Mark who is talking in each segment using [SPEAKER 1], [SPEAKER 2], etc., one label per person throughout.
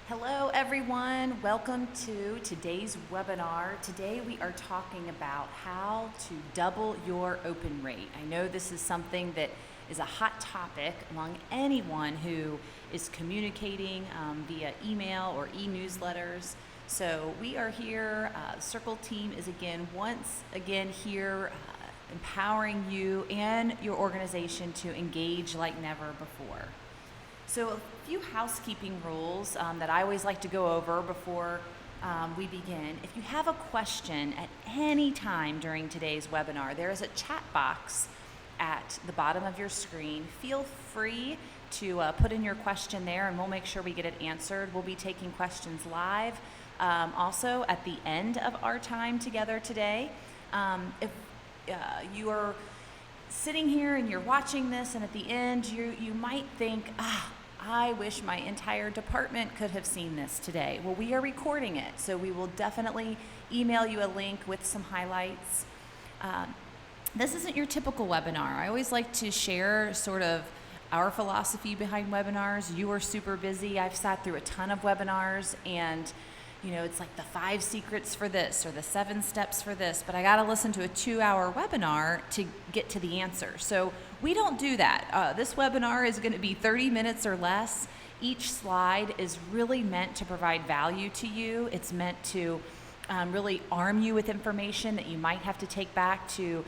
[SPEAKER 1] Hello everyone, welcome to today's webinar. Today we are talking about how to double your open rate. I know this is something that is a hot topic among anyone who is communicating via email or e-newsletters. So we are here, Circle team is once again here empowering you and your organization to engage like never before. So a few housekeeping rules that I always like to go over before we begin. If you have a question at any time during today's webinar, there is a chat box at the bottom of your screen. Feel free to put in your question there and we'll make sure we get it answered. We'll be taking questions live. Also at the end of our time together today, if you are sitting here and you're watching this and at the end you might think, I wish my entire department could have seen this today. Well, we are recording it, so we will definitely email you a link with some highlights. This isn't your typical webinar. I always like to share sort of our philosophy behind webinars. You are super busy. I've sat through a ton of webinars and it's like the 5 secrets for this or the 7 steps for this, but I got to listen to a 2-hour webinar to get to the answer. So we don't do that. This webinar is going to be 30 minutes or less. Each slide is really meant to provide value to you. It's meant to really arm you with information that you might have to take back to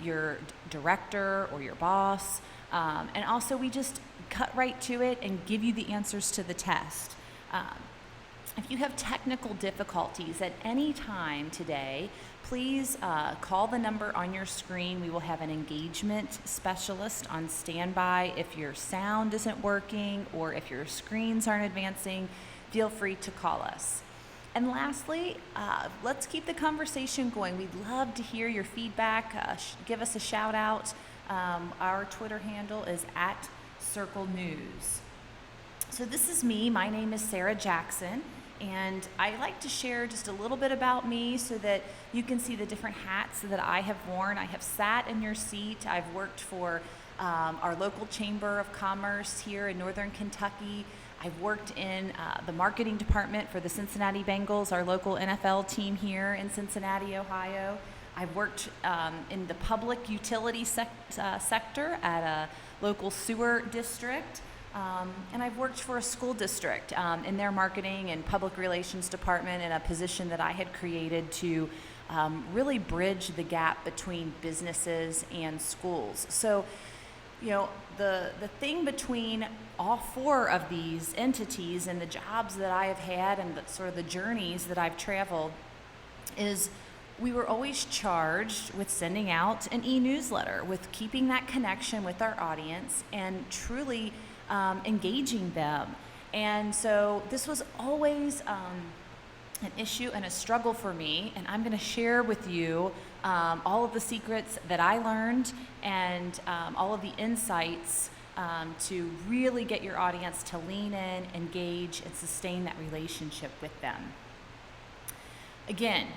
[SPEAKER 1] your director or your boss. And also we just cut right to it and give you the answers to the test. If you have technical difficulties at any time today, please call the number on your screen. We will have an engagement specialist on standby. If your sound isn't working or if your screens aren't advancing, feel free to call us. And lastly, let's keep the conversation going. We'd love to hear your feedback. Give us a shout out. Our Twitter handle is @CircleNews. So this is me. My name is Sarah Jackson. And I like to share just a little bit about me so that you can see the different hats that I have worn. I have sat in your seat. I've worked for our local Chamber of Commerce here in Northern Kentucky. I've worked in the marketing department for the Cincinnati Bengals, our local NFL team here in Cincinnati, Ohio. I've worked in the public utility sector at a local sewer district. And I've worked for a school district in their marketing and public relations department in a position that I had created to really bridge the gap between businesses and schools. So, the thing between all 4 of these entities and the jobs that I have had and sort of the journeys that I've traveled is we were always charged with sending out an e-newsletter, with keeping that connection with our audience and truly engaging them. And so this was always an issue and a struggle for me, and I'm going to share with you all of the secrets that I learned and all of the insights to really get your audience to lean in, engage, and sustain that relationship with them. Again,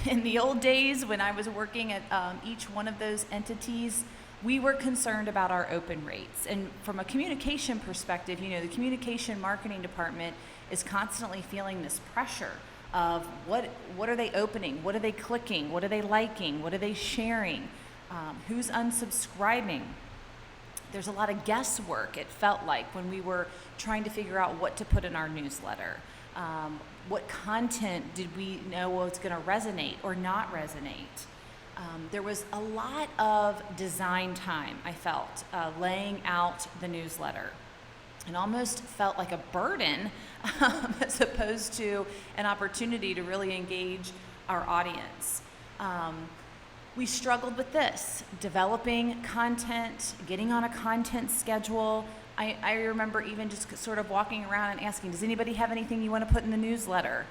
[SPEAKER 1] in the old days when I was working at each one of those entities, we were concerned about our open rates. And from a communication perspective, the communication marketing department is constantly feeling this pressure of what are they opening? What are they clicking? What are they liking? What are they sharing? Who's unsubscribing? There's a lot of guesswork, it felt like, when we were trying to figure out what to put in our newsletter. What content did we know was going to resonate or not resonate? There was a lot of design time, I felt, laying out the newsletter. It almost felt like a burden as opposed to an opportunity to really engage our audience. We struggled with this, developing content, getting on a content schedule. I remember even just sort of walking around and asking, does anybody have anything you want to put in the newsletter?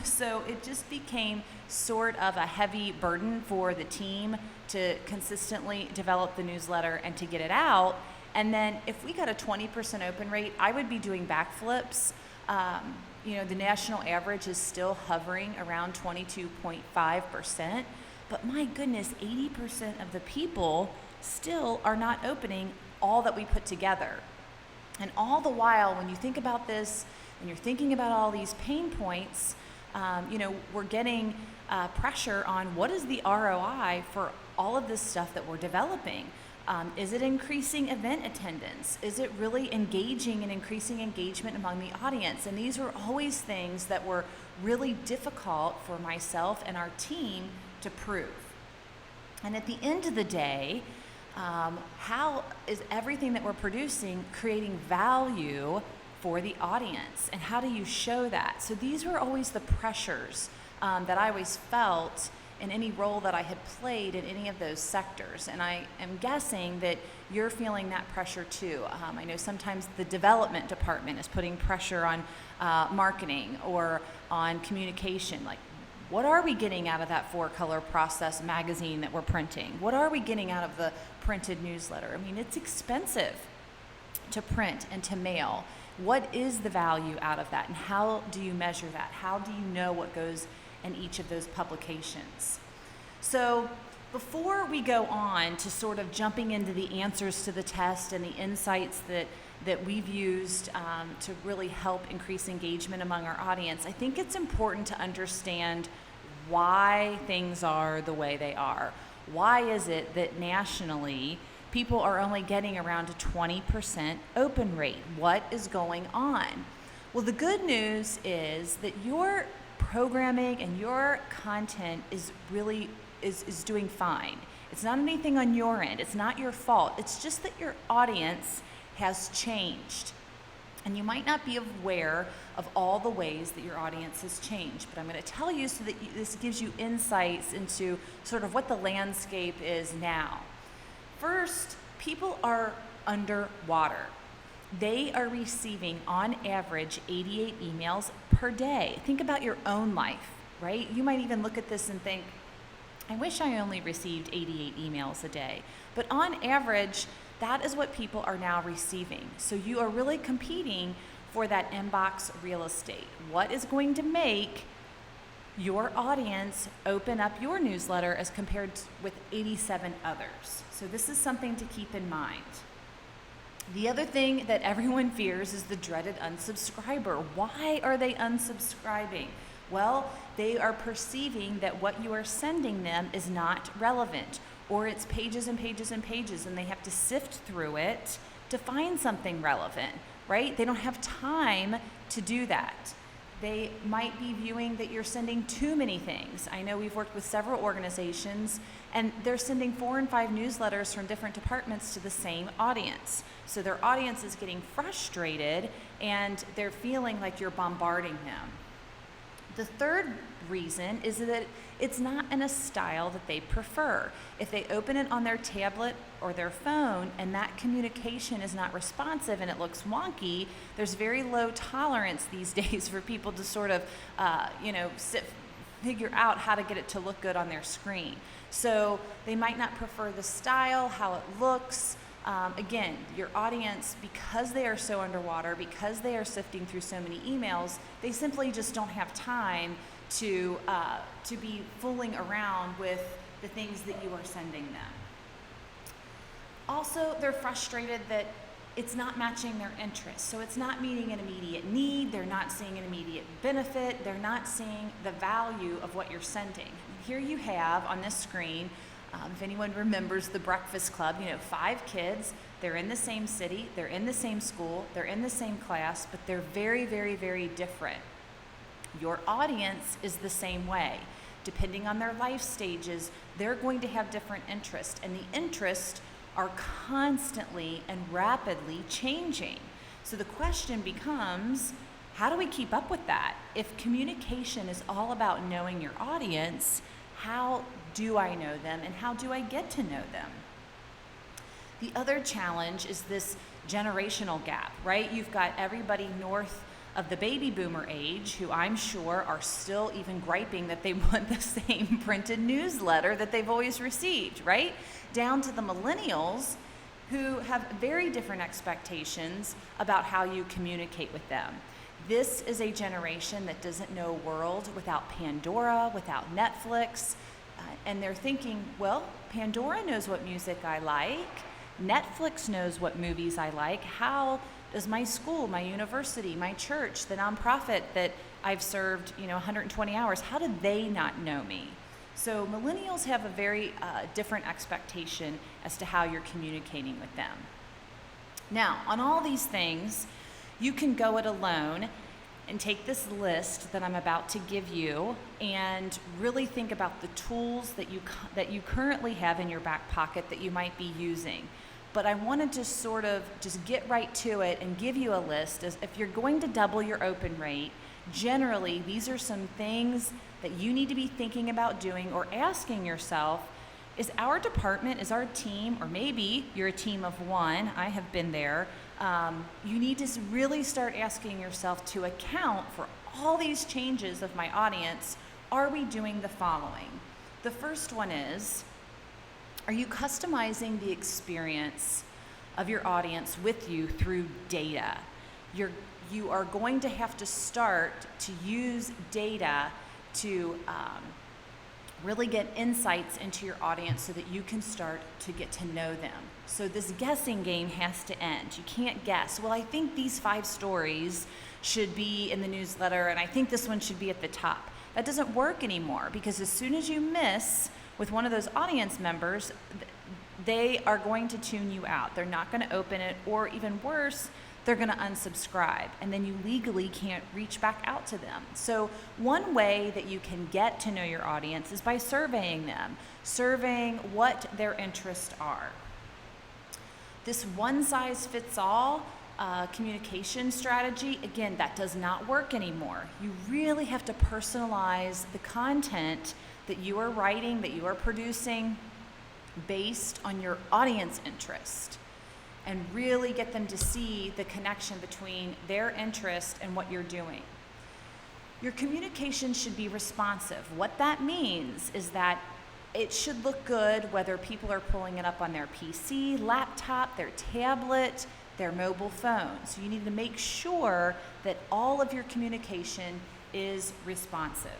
[SPEAKER 1] So it just became sort of a heavy burden for the team to consistently develop the newsletter and to get it out. And then if we got a 20% open rate, I would be doing backflips. The national average is still hovering around 22.5%. But my goodness, 80% of the people still are not opening all that we put together. And all the while, when you think about this and you're thinking about all these pain points, we're getting pressure on what is the ROI for all of this stuff that we're developing. Is it increasing event attendance? Is it really engaging and increasing engagement among the audience? And these were always things that were really difficult for myself and our team to prove. And at the end of the day, how is everything that we're producing creating value for the audience? And how do you show that? So these were always the pressures that I always felt in any role that I had played in any of those sectors. And I am guessing that you're feeling that pressure too. I know sometimes the development department is putting pressure on marketing or on communication. Like, what are we getting out of that 4-color process magazine that we're printing? What are we getting out of the printed newsletter? I mean, it's expensive to print and to mail. What is the value out of that, and how do you measure that? How do you know what goes in each of those publications? So before we go on to sort of jumping into the answers to the test and the insights that we've used to really help increase engagement among our audience, I think it's important to understand why things are the way they are. Why is it that nationally people are only getting around a 20% open rate? What is going on? Well, the good news is that your programming and your content is really is doing fine. It's not anything on your end. It's not your fault. It's just that your audience has changed. And you might not be aware of all the ways that your audience has changed, but I'm going to tell you so that this gives you insights into sort of what the landscape is now. First, people are underwater. They are receiving, on average, 88 emails per day. Think about your own life, right? You might even look at this and think, I wish I only received 88 emails a day. But on average, that is what people are now receiving. So you are really competing for that inbox real estate. What is going to make your audience open up your newsletter as compared with 87 others? So this is something to keep in mind. The other thing that everyone fears is the dreaded unsubscriber. Why are they unsubscribing? Well, they are perceiving that what you are sending them is not relevant, or it's pages and pages and pages, and they have to sift through it to find something relevant, right? They don't have time to do that. They might be viewing that you're sending too many things. I know we've worked with several organizations, and they're sending 4 and 5 newsletters from different departments to the same audience. So their audience is getting frustrated, and they're feeling like you're bombarding them. The third reason is that it's not in a style that they prefer. If they open it on their tablet or their phone and that communication is not responsive and it looks wonky, there's very low tolerance these days for people to sort of, figure out how to get it to look good on their screen. So they might not prefer the style, how it looks. Again, your audience, because they are so underwater, because they are sifting through so many emails, they simply just don't have time to be fooling around with the things that you are sending them. Also, they're frustrated that it's not matching their interests. So it's not meeting an immediate need, they're not seeing an immediate benefit, they're not seeing the value of what you're sending. Here you have on this screen, if anyone remembers the Breakfast Club, 5 kids, they're in the same city, they're in the same school, they're in the same class, but they're very, very, very different. Your audience is the same way. Depending on their life stages, they're going to have different interests, and the interests are constantly and rapidly changing. So the question becomes, how do we keep up with that? If communication is all about knowing your audience, how do I know them and how do I get to know them? The other challenge is this generational gap, right? You've got everybody north of the baby boomer age who I'm sure are still even griping that they want the same printed newsletter that they've always received, right? Down to the millennials who have very different expectations about how you communicate with them. This is a generation that doesn't know a world without Pandora, without Netflix, and they're thinking, well, Pandora knows what music I like, Netflix knows what movies I like, how Does my school, my university, my church, the nonprofit that I've served, 120 hours, how do they not know me? So millennials have a very different expectation as to how you're communicating with them. Now, on all these things, you can go it alone and take this list that I'm about to give you and really think about the tools that you currently have in your back pocket that you might be using. But I wanted to sort of just get right to it and give you a list. As if you're going to double your open rate, generally these are some things that you need to be thinking about doing or asking yourself. Is our department, is our team, or maybe you're a team of one, I have been there, you need to really start asking yourself, to account for all these changes of my audience, are we doing the following? The first one is, are you customizing the experience of your audience with you through data? You are going to have to start to use data to really get insights into your audience so that you can start to get to know them. So this guessing game has to end. You can't guess, well, I think these 5 stories should be in the newsletter and I think this one should be at the top. That doesn't work anymore, because as soon as you miss with one of those audience members, they are going to tune you out. They're not going to open it, or even worse, they're going to unsubscribe, and then you legally can't reach back out to them. So one way that you can get to know your audience is by surveying them, surveying what their interests are. This one-size-fits-all communication strategy, again, that does not work anymore. You really have to personalize the content that you are writing, that you are producing, based on your audience interest, and really get them to see the connection between their interest and what you're doing. Your communication should be responsive. What that means is that it should look good whether people are pulling it up on their PC, laptop, their tablet, their mobile phone. So you need to make sure that all of your communication is responsive.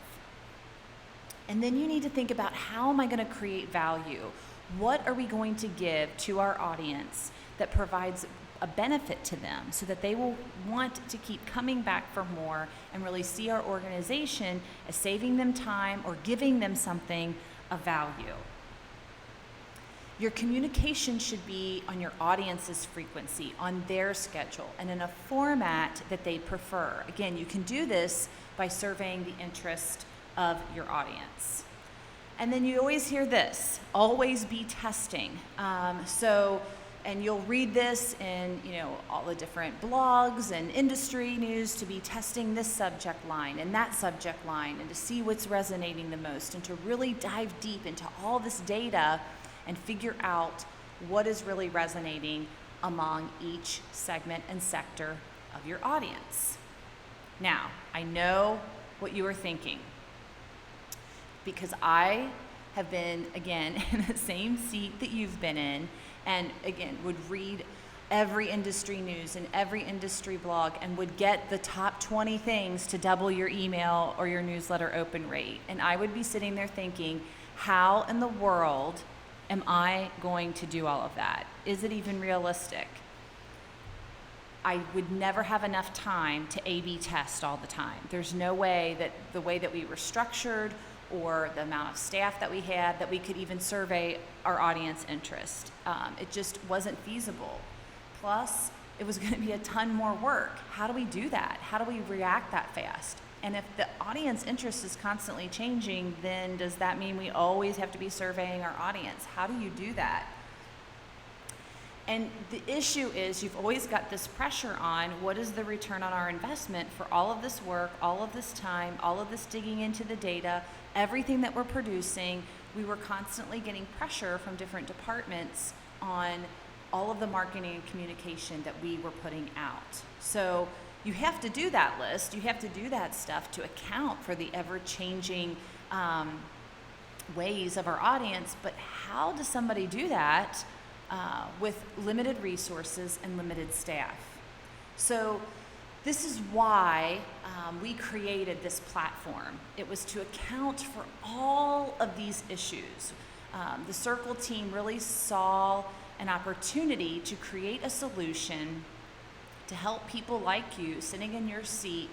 [SPEAKER 1] And then you need to think about, how am I going to create value? What are we going to give to our audience that provides a benefit to them so that they will want to keep coming back for more and really see our organization as saving them time or giving them something of value? Your communication should be on your audience's frequency, on their schedule, and in a format that they prefer. Again, you can do this by surveying the interest of your audience. And then you always hear this, always be testing. And you'll read this in all the different blogs and industry news, to be testing this subject line and that subject line, and to see what's resonating the most, and to really dive deep into all this data and figure out what is really resonating among each segment and sector of your audience. Now, I know what you are thinking, because I have been, again, in the same seat that you've been in, and again, would read every industry news and every industry blog, and would get the top 20 things to double your email or your newsletter open rate. And I would be sitting there thinking, how in the world am I going to do all of that? Is it even realistic? I would never have enough time to A/B test all the time. There's no way that the way that we were structured, or the amount of staff that we had, that we could even survey our audience interest. It just wasn't feasible. Plus, it was going to be a ton more work. How do we do that? How do we react that fast? And if the audience interest is constantly changing, then does that mean we always have to be surveying our audience? How do you do that? And the issue is, you've always got this pressure on, what is the return on our investment for all of this work, all of this time, all of this digging into the data, everything that we're producing? We were constantly getting pressure from different departments on all of the marketing and communication that we were putting out. So you have to do that list, you have to do that stuff to account for the ever-changing ways of our audience. But how does somebody do that with limited resources and limited staff? So this is why we created this platform. It was to account for all of these issues. The Circle team really saw an opportunity to create a solution to help people like you sitting in your seat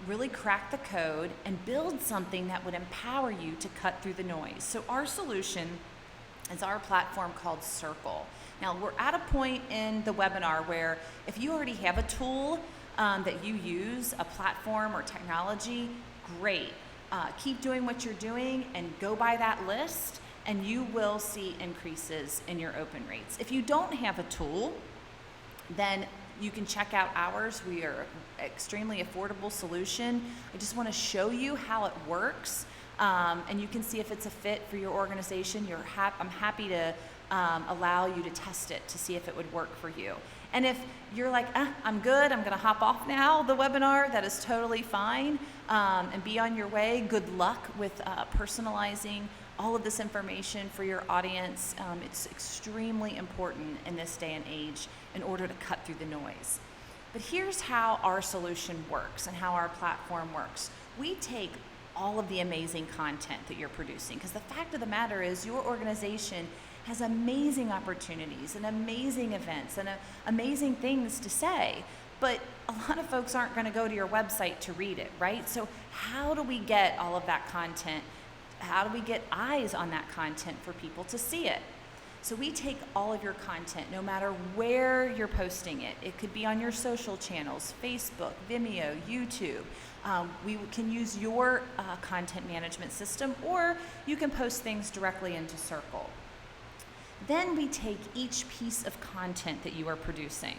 [SPEAKER 1] really crack the code and build something that would empower you to cut through the noise. So our solution is our platform called Circle. Now, we're at a point in the webinar where if you already have a tool that you use, a platform or technology, great. Keep doing what you're doing and go by that list, and you will see increases in your open rates. If you don't have a tool, then you can check out ours. We are an extremely affordable solution. I just want to show you how it works, and you can see if it's a fit for your organization. I'm happy to allow you to test it to see if it would work for you. And if you're like, I'm good, I'm going to hop off now the webinar, that is totally fine, and be on your way. Good luck with personalizing all of this information for your audience. It's extremely important in this day and age in order to cut through the noise. But here's how our solution works and how our platform works. We take all of the amazing content that you're producing, because the fact of the matter is your organization has amazing opportunities and amazing events and amazing things to say, but a lot of folks aren't going to go to your website to read it, right? So how do we get all of that content? How do we get eyes on that content for people to see it? So we take all of your content, no matter where you're posting it. It could be on your social channels, Facebook, Vimeo, YouTube. We can use your content management system, or you can post things directly into Circle. Then we take each piece of content that you are producing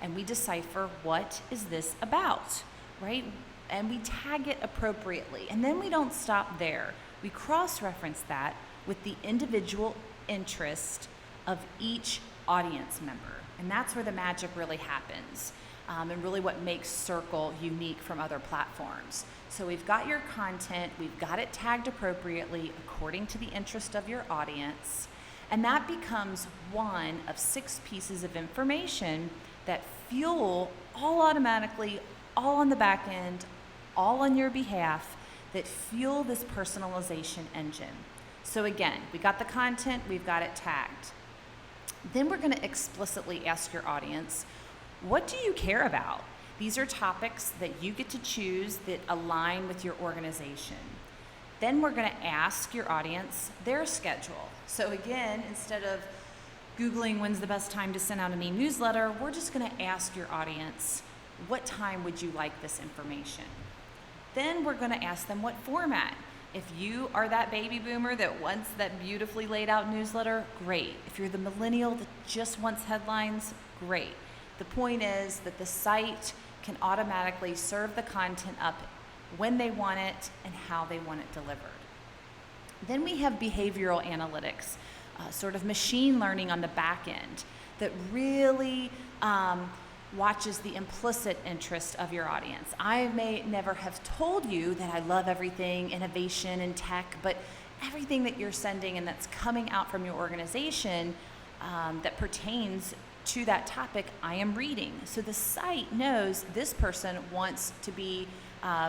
[SPEAKER 1] and we decipher, what is this about, right? And we tag it appropriately. And then we don't stop there. We cross-reference that with the individual interest of each audience member. And that's where the magic really happens, and really what makes Circle unique from other platforms. So we've got your content, we've got it tagged appropriately according to the interest of your audience, and that becomes one of 6 pieces of information that fuel all automatically, all on the back end, all on your behalf, that fuel this personalization engine. So again, we got the content, we've got it tagged. Then we're going to explicitly ask your audience, what do you care about? These are topics that you get to choose that align with your organization. Then we're going to ask your audience their schedule. So again, instead of Googling when's the best time to send out an e-newsletter, we're just going to ask your audience, what time would you like this information? Then we're going to ask them what format. If you are that baby boomer that wants that beautifully laid out newsletter, great. If you're the millennial that just wants headlines, great. The point is that the site can automatically serve the content up when they want it and how they want it delivered. Then we have behavioral analytics, sort of machine learning on the back end that really watches the implicit interest of your audience. I may never have told you that I love everything innovation and tech, but everything that you're sending and that's coming out from your organization that pertains to that topic, I am reading. So the site knows this person wants to be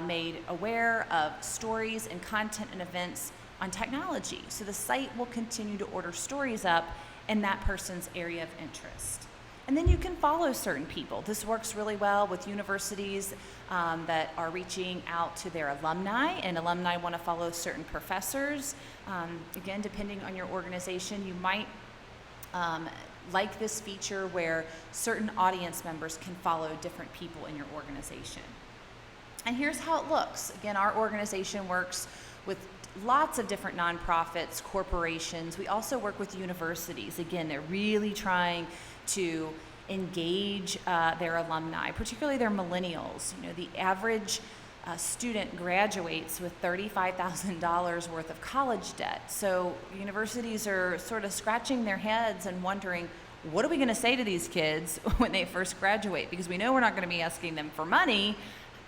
[SPEAKER 1] made aware of stories and content and events on technology. So the site will continue to order stories up in that person's area of interest. And then you can follow certain people. This works really well with universities that are reaching out to their alumni, and alumni want to follow certain professors. Again, depending on your organization, you might like this feature where certain audience members can follow different people in your organization. And here's how it looks. Again, our organization works with lots of different nonprofits, corporations. We also work with universities. Again, they're really trying to engage their alumni, particularly their millennials. You know, the average student graduates with $35,000 worth of college debt. So universities are sort of scratching their heads and wondering, what are we going to say to these kids when they first graduate? Because we know we're not going to be asking them for money,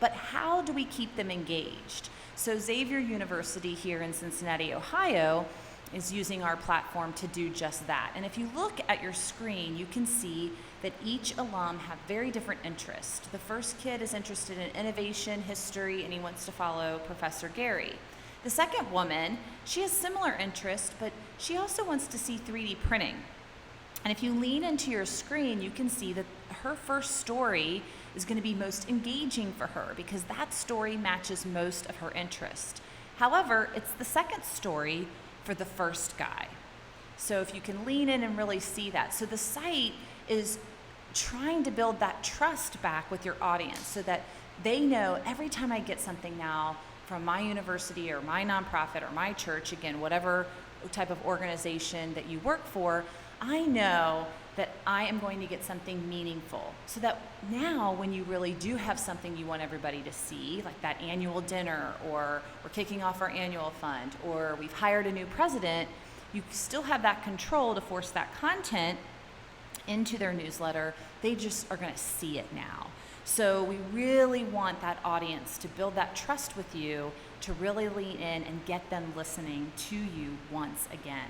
[SPEAKER 1] but how do we keep them engaged? So Xavier University here in Cincinnati, Ohio, is using our platform to do just that. And if you look at your screen, you can see that each alum have very different interests. The first kid is interested in innovation, history, and he wants to follow Professor Gary. The second woman, she has similar interests, but she also wants to see 3D printing. And if you lean into your screen, you can see that her first story is going to be most engaging for her because that story matches most of her interest. However, it's the second story for the first guy. So if you can lean in and really see that. So the site is trying to build that trust back with your audience so that they know every time I get something now from my university or my nonprofit or my church, again, whatever type of organization that you work for, I know that I am going to get something meaningful. So that now when you really do have something you want everybody to see, like that annual dinner, or we're kicking off our annual fund, or we've hired a new president, you still have that control to force that content into their newsletter. They just are going to see it now. So we really want that audience to build that trust with you, to really lean in and get them listening to you once again.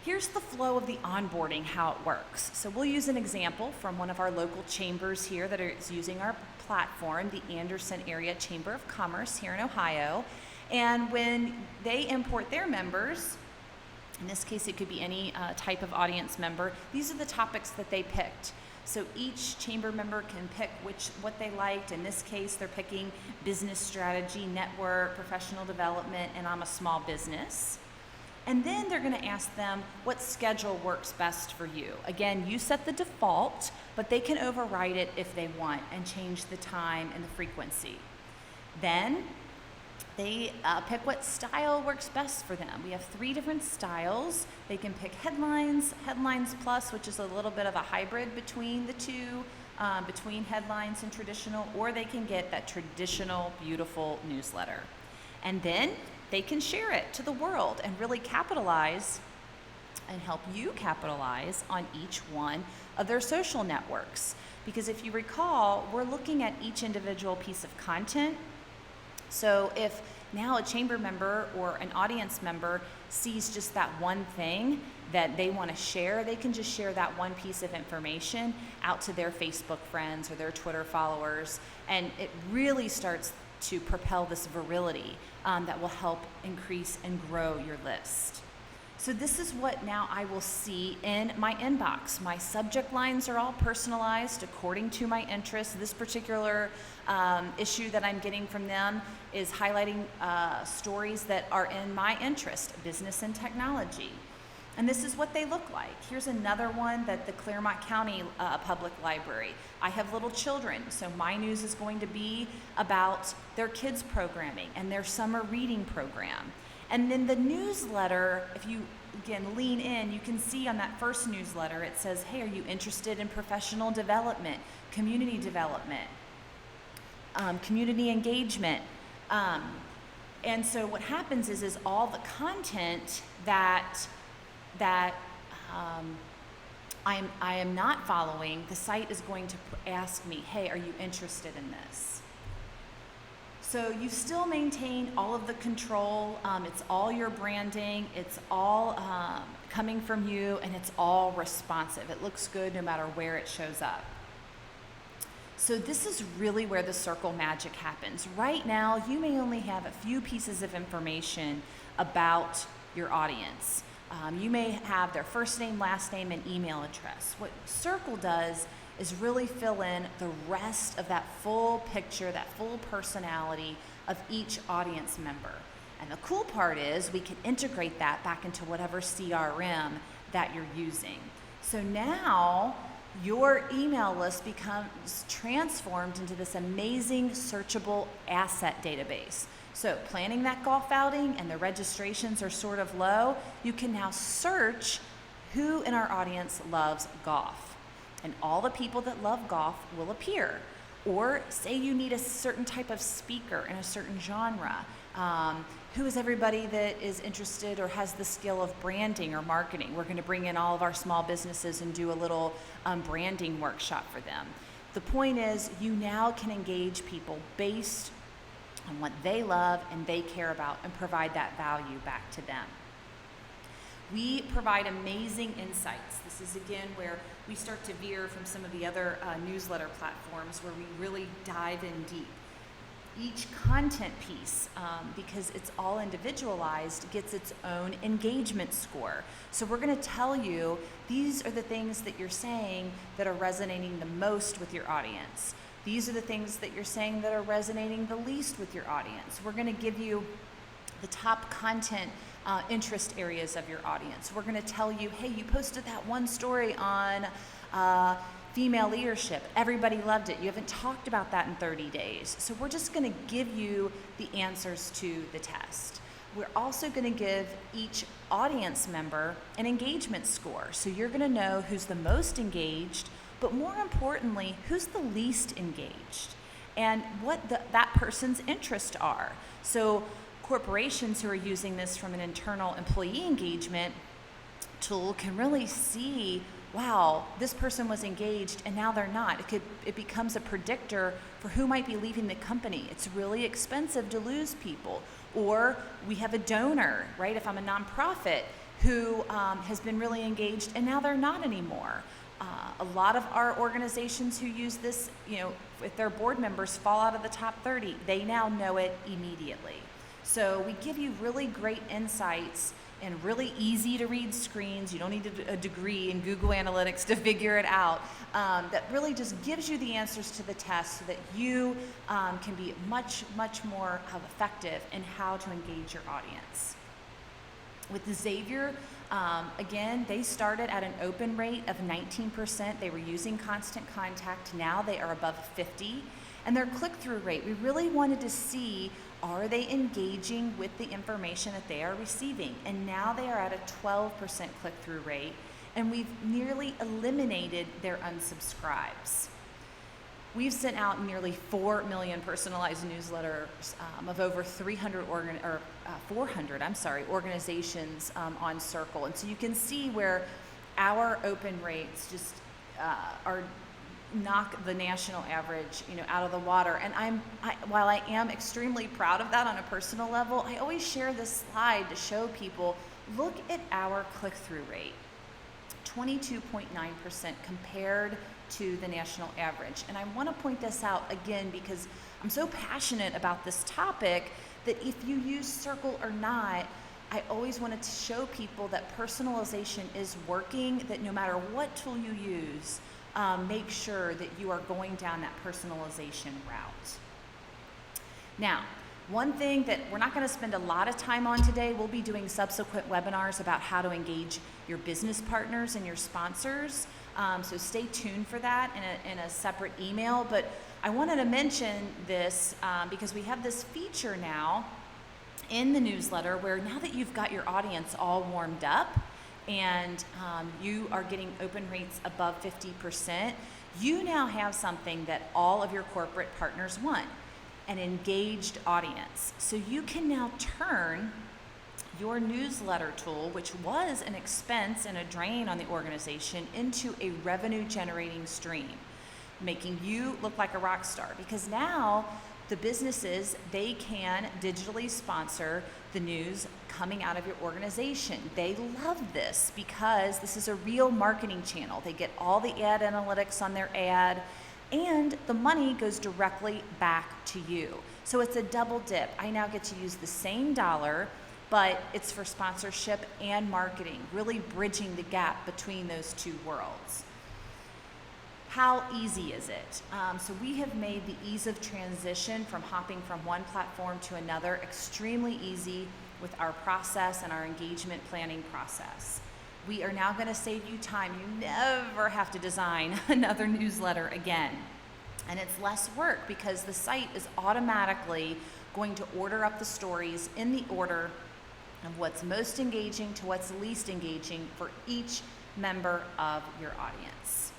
[SPEAKER 1] Here's the flow of the onboarding, how it works. So we'll use an example from one of our local chambers here that is using our platform, the Anderson Area Chamber of Commerce here in Ohio. And when they import their members, in this case it could be any type of audience member, these are the topics that they picked. So each chamber member can pick what they liked. In this case, they're picking business strategy, network, professional development, and I'm a small business. And then they're going to ask them what schedule works best for you. Again, you set the default, but they can override it if they want and change the time and the frequency. Then they pick what style works best for them. We have 3 different styles. They can pick headlines plus, which is a little bit of a hybrid between the two, between headlines and traditional, or they can get that traditional, beautiful newsletter. And then they can share it to the world and really capitalize and help you capitalize on each one of their social networks. Because if you recall, we're looking at each individual piece of content. So if now a chamber member or an audience member sees just that one thing that they want to share, they can just share that one piece of information out to their Facebook friends or their Twitter followers, and it really starts to propel this virility that will help increase and grow your list. So this is what now I will see in my inbox. My subject lines are all personalized according to my interests. This particular issue that I'm getting from them is highlighting stories that are in my interest, business and technology. And this is what they look like. Here's another one that the Claremont County Public Library. I have little children, so my news is going to be about their kids programming and their summer reading program. And then the newsletter, if you, again, lean in, you can see on that first newsletter, it says, hey, are you interested in professional development, community development, community engagement? And so what happens is all the content that I am not following, the site is going to ask me, hey, are you interested in this? So you still maintain all of the control. It's all your branding. It's all coming from you, and it's all responsive. It looks good no matter where it shows up. So this is really where the circle magic happens. Right now, you may only have a few pieces of information about your audience. You may have their first name, last name, and email address. What Circle does is really fill in the rest of that full picture, that full personality of each audience member. And the cool part is we can integrate that back into whatever CRM that you're using. So now your email list becomes transformed into this amazing searchable asset database. So planning that golf outing and the registrations are sort of low, you can now search who in our audience loves golf. And all the people that love golf will appear. Or say you need a certain type of speaker in a certain genre. Who is everybody that is interested or has the skill of branding or marketing? We're going to bring in all of our small businesses and do a little branding workshop for them. The point is, you now can engage people based on what they love and they care about and provide that value back to them. We provide amazing insights. This is again where we start to veer from some of the other newsletter platforms where we really dive in deep. Each content piece, because it's all individualized, gets its own engagement score. So we're going to tell you these are the things that you're saying that are resonating the most with your audience. These are the things that you're saying that are resonating the least with your audience. We're going to give you the top content interest areas of your audience. We're going to tell you, hey, you posted that one story on female leadership. Everybody loved it. You haven't talked about that in 30 days. So we're just going to give you the answers to the test. We're also going to give each audience member an engagement score. So you're going to know who's the most engaged, but more importantly, who's the least engaged and what that person's interests are. So corporations who are using this from an internal employee engagement tool can really see, wow, this person was engaged and now they're not. It becomes a predictor for who might be leaving the company. It's really expensive to lose people. Or we have a donor, right? If I'm a nonprofit who has been really engaged and now they're not anymore. A lot of our organizations who use this, if their board members fall out of the top 30, they now know it immediately. So we give you really great insights and really easy to read screens. You don't need a degree in Google Analytics to figure it out. That really just gives you the answers to the test so that you can be much, much more effective in how to engage your audience. With the Xavier, again, they started at an open rate of 19%. They were using Constant Contact. Now they are above 50. And their click-through rate, we really wanted to see, are they engaging with the information that they are receiving? And now they are at a 12% click-through rate, and we've nearly eliminated their unsubscribes. We've sent out nearly 4 million personalized newsletters of over 400 organizations on Circle. And so you can see where our open rates just are knock the national average, out of the water. And while I am extremely proud of that on a personal level, I always share this slide to show people, look at our click-through rate, 22.9% compared to the national average. And I want to point this out again because I'm so passionate about this topic that if you use Circle or not, I always wanted to show people that personalization is working, that no matter what tool you use, make sure that you are going down that personalization route. Now, one thing that we're not going to spend a lot of time on today, we'll be doing subsequent webinars about how to engage your business partners and your sponsors. So stay tuned for that in a separate email. But I wanted to mention this because we have this feature now in the newsletter where now that you've got your audience all warmed up, and you are getting open rates above 50%, you now have something that all of your corporate partners want, an engaged audience. So you can now turn your newsletter tool, which was an expense and a drain on the organization, into a revenue generating stream, making you look like a rock star. Because now the businesses, they can digitally sponsor the news coming out of your organization. They love this because this is a real marketing channel. They get all the ad analytics on their ad, and the money goes directly back to you. So it's a double dip. I now get to use the same dollar, but it's for sponsorship and marketing, really bridging the gap between those two worlds. How easy is it? So we have made the ease of transition from hopping from one platform to another extremely easy with our process and our engagement planning process. We are now going to save you time. You never have to design another newsletter again. And it's less work because the site is automatically going to order up the stories in the order of what's most engaging to what's least engaging for each member of your audience.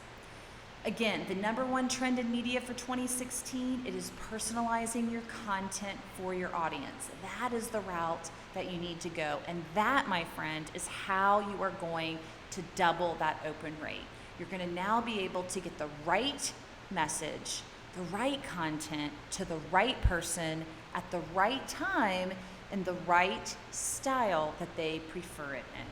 [SPEAKER 1] Again, the #1 trend in media for 2016, it is personalizing your content for your audience. That is the route that you need to go. And that, my friend, is how you are going to double that open rate. You're going to now be able to get the right message, the right content to the right person at the right time in the right style that they prefer it in.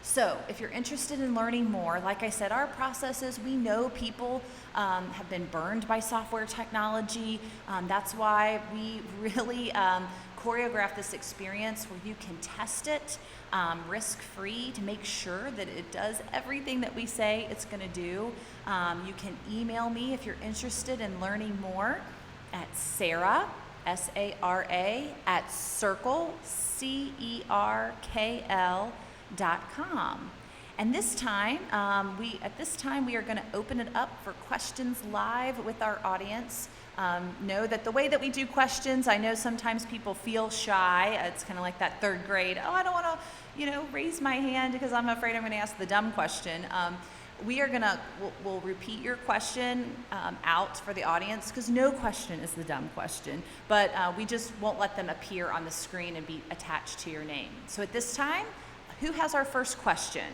[SPEAKER 1] So if you're interested in learning more, like I said, our process is we know people have been burned by software technology. That's why we really choreograph this experience where you can test it risk-free to make sure that it does everything that we say it's going to do. You can email me if you're interested in learning more at Sarah, S-A-R-A, at Circle, CERKL.com. And this time, we are going to open it up for questions live with our audience. Know that the way that we do questions, I know sometimes people feel shy. It's kind of like that third grade. Oh, I don't want to, raise my hand because I'm afraid I'm going to ask the dumb question. We'll repeat your question out for the audience because no question is the dumb question, but we just won't let them appear on the screen and be attached to your name. So at this time, who has our first question?